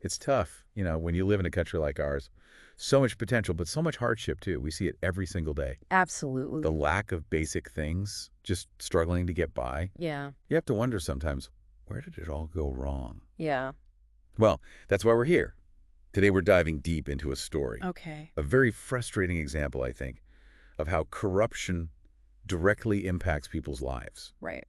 It's tough, when you live in a country like ours. So much potential, but so much hardship, too. We see it every single day. Absolutely. The lack of basic things, just struggling to get by. Yeah. You have to wonder sometimes, where did it all go wrong? Yeah. Well, that's why we're here. Today we're diving deep into a story. Okay. A very frustrating example, I think, of how corruption directly impacts people's lives. Right.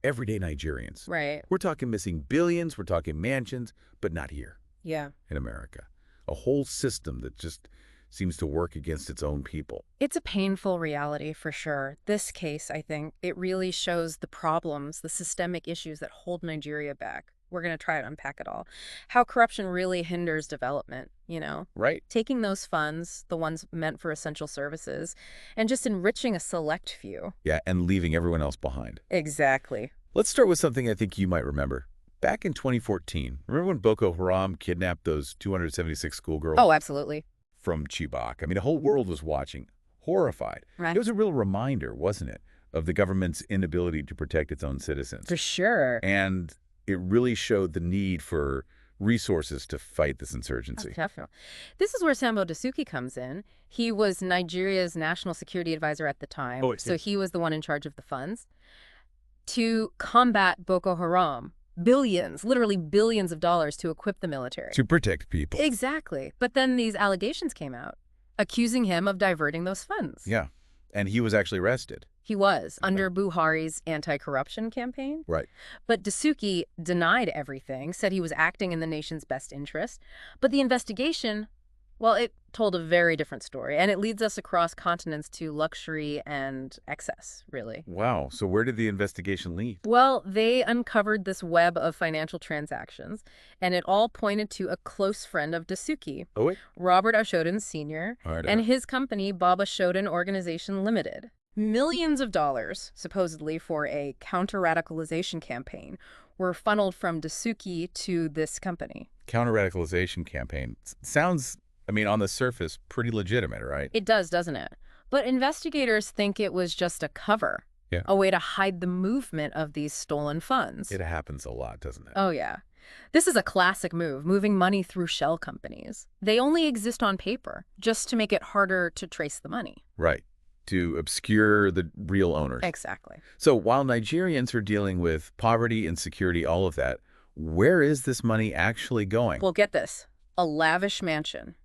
Everyday Nigerians. Right. We're talking missing billions, we're talking mansions, but not here Yeah. in America. A whole system that just seems to work against its own people. It's a painful reality for sure. This case, I think, it really shows the problems, the systemic issues that hold Nigeria back. We're going to try to unpack it all. How corruption really hinders development, Right. Taking those funds, the ones meant for essential services, and just enriching a select few. Yeah, and leaving everyone else behind. Exactly. Let's start with something I think you might remember. Back in 2014, remember when Boko Haram kidnapped those 276 schoolgirls? Oh, absolutely. From Chibok. I mean, the whole world was watching, horrified. Right. It was a real reminder, wasn't it, of the government's inability to protect its own citizens. For sure. And it really showed the need for resources to fight this insurgency. Definitely. This is where Sambo Dasuki comes in. He was Nigeria's national security advisor at the time, so he was the one in charge of the funds. To combat Boko Haram, billions, literally billions of dollars to equip the military. To protect people. Exactly. But then these allegations came out, accusing him of diverting those funds. Yeah. And he was actually arrested. He was, under Buhari's anti-corruption campaign. Right. But Dasuki denied everything, said he was acting in the nation's best interest. But the investigation, well, it told a very different story, and it leads us across continents to luxury and excess, really. Wow. So where did the investigation lead? Well, they uncovered this web of financial transactions, and it all pointed to a close friend of Dasuki, Robert Ashoden Sr., and his company, Baba Ashoden Organization Limited. Millions of dollars, supposedly for a counter-radicalization campaign, were funneled from Dasuki to this company. Counter-radicalization campaign. Sounds, on the surface, pretty legitimate, right? It does, doesn't it? But investigators think it was just a cover, a way to hide the movement of these stolen funds. It happens a lot, doesn't it? Oh, yeah. This is a classic move, moving money through shell companies. They only exist on paper, just to make it harder to trace the money. Right. To obscure the real owners. Exactly. So while Nigerians are dealing with poverty, insecurity, all of that, where is this money actually going? Well, get this. A lavish mansion.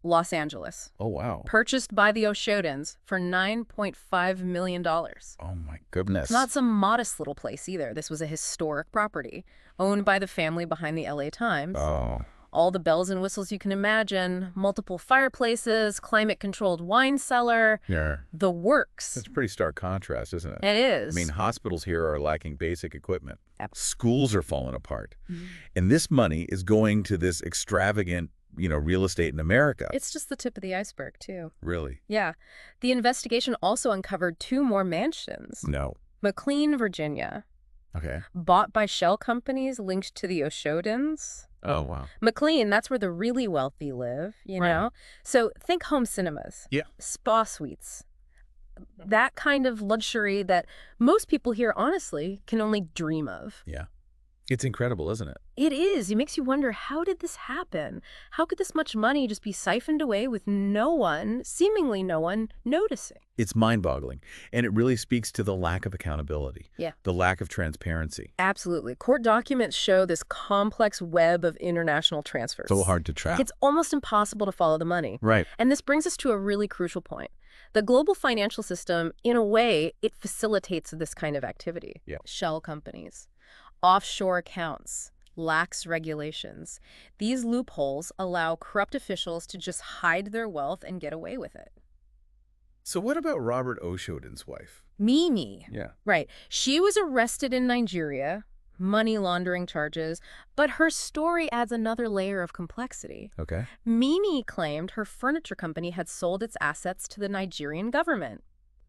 Los Angeles. Oh, wow. Purchased by the Ashodens for $9.5 million. Oh, my goodness. It's not some modest little place either. This was a historic property owned by the family behind the LA Times. Oh. All the bells and whistles you can imagine, multiple fireplaces, climate-controlled wine cellar, the works. It's a pretty stark contrast, isn't it? It is. Hospitals here are lacking basic equipment. Yep. Schools are falling apart. And this money is going to this extravagant, real estate in America. It's just the tip of the iceberg, too. Really? Yeah. The investigation also uncovered 2 more mansions. No. McLean, Virginia. Okay. Bought by shell companies linked to the Ashodens. Oh, wow. McLean, that's where the really wealthy live, know? So think home cinemas. Yeah. Spa suites. That kind of luxury that most people here, honestly, can only dream of. Yeah. It's incredible, isn't it? It is. It makes you wonder, how did this happen? How could this much money just be siphoned away with seemingly no one, noticing? It's mind-boggling. And it really speaks to the lack of accountability. Yeah. The lack of transparency. Absolutely. Court documents show this complex web of international transfers. So hard to track. It's almost impossible to follow the money. Right. And this brings us to a really crucial point. The global financial system, in a way, it facilitates this kind of activity. Yeah. Shell companies, offshore accounts, lax regulations. These loopholes allow corrupt officials to just hide their wealth and get away with it. So what about Robert Ashoden's wife? Mimi. Yeah. Right. She was arrested in Nigeria, money laundering charges, but her story adds another layer of complexity. Okay. Mimi claimed her furniture company had sold its assets to the Nigerian government.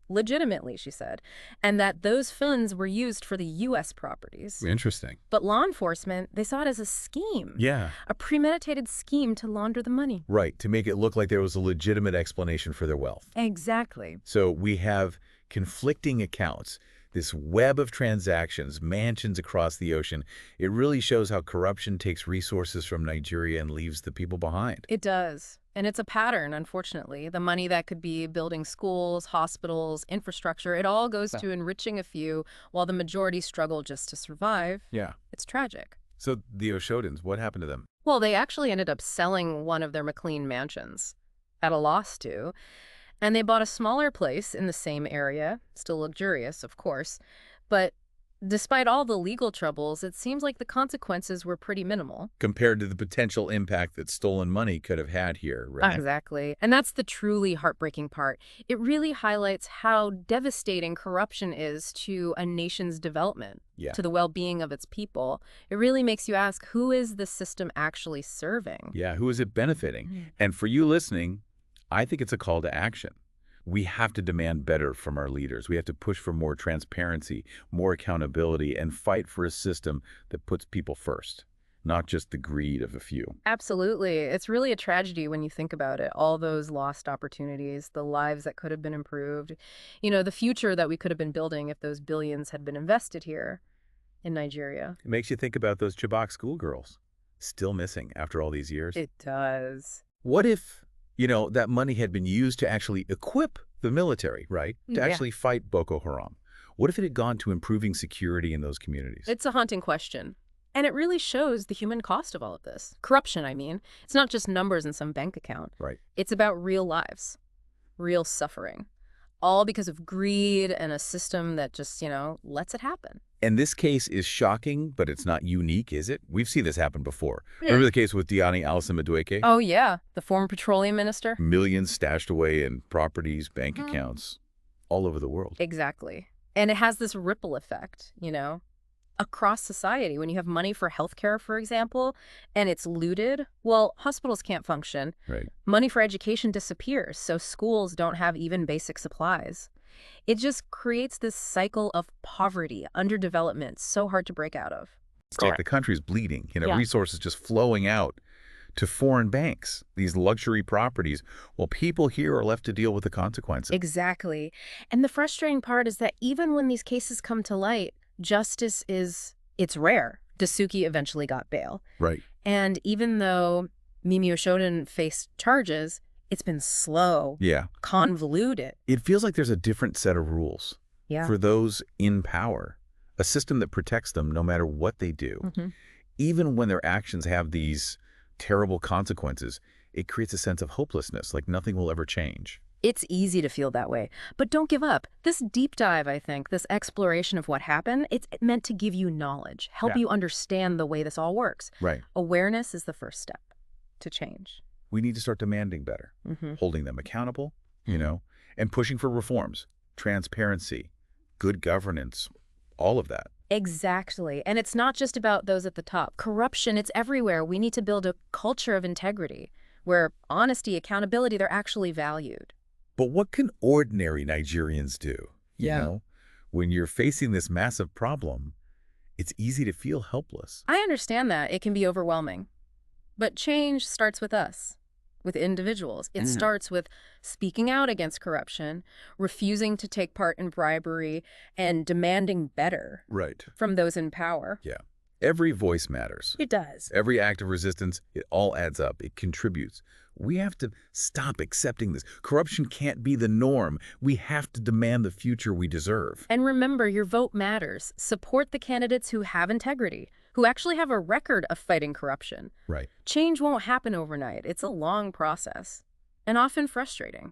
Legitimately, she said, and that those funds were used for the U.S. properties. Interesting. But law enforcement, they saw it as a scheme. Yeah. A premeditated scheme to launder the money. Right, to make it look like there was a legitimate explanation for their wealth. Exactly. So we have conflicting accounts. This web of transactions, mansions across the ocean, it really shows how corruption takes resources from Nigeria and leaves the people behind. It does. And it's a pattern, unfortunately. The money that could be building schools, hospitals, infrastructure, it all goes to enriching a few while the majority struggle just to survive. Yeah. It's tragic. So the Oshodans, what happened to them? Well, they actually ended up selling one of their McLean mansions at a loss too. And they bought a smaller place in the same area, still luxurious, of course. But despite all the legal troubles, it seems like the consequences were pretty minimal. Compared to the potential impact that stolen money could have had here, right? Exactly. And that's the truly heartbreaking part. It really highlights how devastating corruption is to a nation's development, to the well-being of its people. It really makes you ask, who is the system actually serving? Yeah, who is it benefiting? And for you listening, I think it's a call to action. We have to demand better from our leaders. We have to push for more transparency, more accountability, and fight for a system that puts people first, not just the greed of a few. Absolutely. It's really a tragedy when you think about it. All those lost opportunities, the lives that could have been improved, the future that we could have been building if those billions had been invested here in Nigeria. It makes you think about those Chibok schoolgirls, still missing after all these years. It does. What if that money had been used to actually equip the military, right? To actually fight Boko Haram. What if it had gone to improving security in those communities? It's a haunting question. And it really shows the human cost of all of this. Corruption, I mean. It's not just numbers in some bank account. Right. It's about real lives, real suffering. All because of greed and a system that just, lets it happen. And this case is shocking, but it's not unique, is it? We've seen this happen before. Remember the case with Diani Alsamadueke? Oh, yeah. The former petroleum minister? Millions stashed away in properties, bank accounts, all over the world. Exactly. And it has this ripple effect, across society. When you have money for healthcare, for example, and it's looted, well, hospitals can't function. Right. Money for education disappears, so schools don't have even basic supplies. It just creates this cycle of poverty, underdevelopment, so hard to break out of. It's like the country's bleeding, resources just flowing out to foreign banks, these luxury properties, while people here are left to deal with the consequences. Exactly. And the frustrating part is that even when these cases come to light, justice it's rare. Dasuki eventually got bail. Right. And even though Mimi Oshoden faced charges, it's been slow, convoluted. It feels like there's a different set of rules for those in power, a system that protects them no matter what they do. Even when their actions have these terrible consequences, it creates a sense of hopelessness, like nothing will ever change. It's easy to feel that way. But don't give up. This deep dive, I think, this exploration of what happened, it's meant to give you knowledge, help you understand the way this all works. Right. Awareness is the first step to change. We need to start demanding better, holding them accountable, and pushing for reforms, transparency, good governance, all of that. Exactly. And it's not just about those at the top. Corruption, it's everywhere. We need to build a culture of integrity where honesty, accountability, they're actually valued. But what can ordinary Nigerians do? When you're facing this massive problem, it's easy to feel helpless. I understand that. It can be overwhelming. But change starts with us, with individuals. It starts with speaking out against corruption, refusing to take part in bribery, and demanding better from those in power. Yeah. Every voice matters. It does. Every act of resistance, it all adds up. It contributes. We have to stop accepting this. Corruption can't be the norm. We have to demand the future we deserve. And remember, your vote matters. Support the candidates who have integrity, who actually have a record of fighting corruption. Right. Change won't happen overnight. It's a long process, and often frustrating.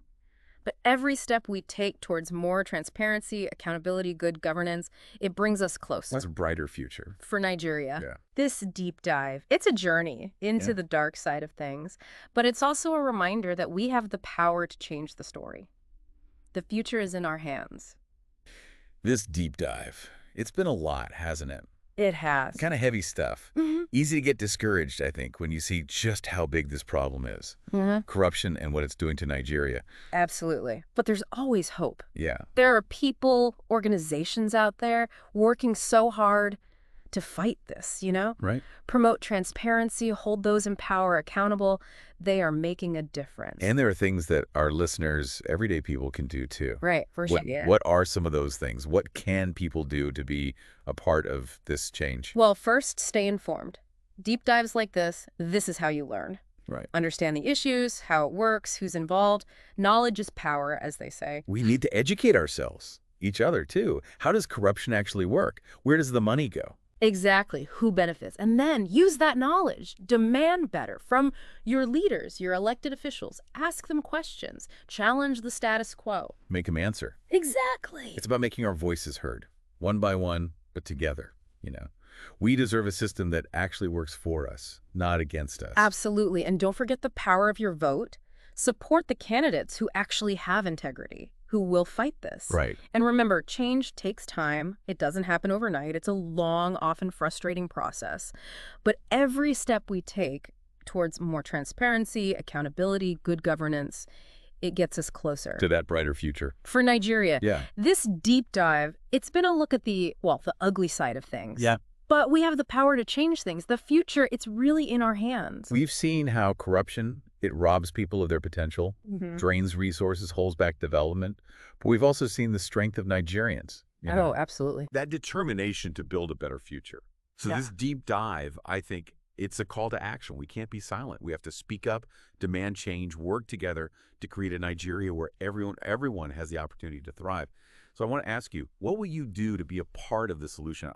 But every step we take towards more transparency, accountability, good governance, it brings us closer. That's a brighter future. For Nigeria. Yeah. This deep dive, it's a journey into the dark side of things, but it's also a reminder that we have the power to change the story. The future is in our hands. This deep dive, it's been a lot, hasn't it? It has. Kind of heavy stuff. Easy to get discouraged, I think, when you see just how big this problem is. Corruption and what it's doing to Nigeria. Absolutely. But there's always hope. Yeah. There are people, organizations out there working so hard to fight this, you know? Right. Promote transparency, hold those in power accountable. They are making a difference. And there are things that our listeners, everyday people, can do too. Right, for sure. What are some of those things? What can people do to be a part of this change? Well, first, stay informed. Deep dives like this is how you learn. Right. Understand the issues, how it works, who's involved. Knowledge is power, as they say. We need to educate ourselves, each other too. How does corruption actually work? Where does the money go? Exactly. Who benefits? And then use that knowledge. Demand better from your leaders, your elected officials. Ask them questions. Challenge the status quo. Make them answer. Exactly. It's about making our voices heard, one by one, but together, you know. We deserve a system that actually works for us, not against us. Absolutely. And don't forget the power of your vote. Support the candidates who actually have integrity, who will fight this. Right. And remember, change takes time. It doesn't happen overnight. It's a long, often frustrating process. But every step we take towards more transparency, accountability, good governance, it gets us closer to that brighter future. For Nigeria, yeah. This deep dive, it's been a look at the ugly side of things. Yeah. But we have the power to change things. The future, it's really in our hands. We've seen how corruption, it robs people of their potential, drains resources, holds back development. But we've also seen the strength of Nigerians. You know? Oh, absolutely. That determination to build a better future. So this deep dive, I think it's a call to action. We can't be silent. We have to speak up, demand change, work together to create a Nigeria where everyone has the opportunity to thrive. So I want to ask you, what will you do to be a part of the solution?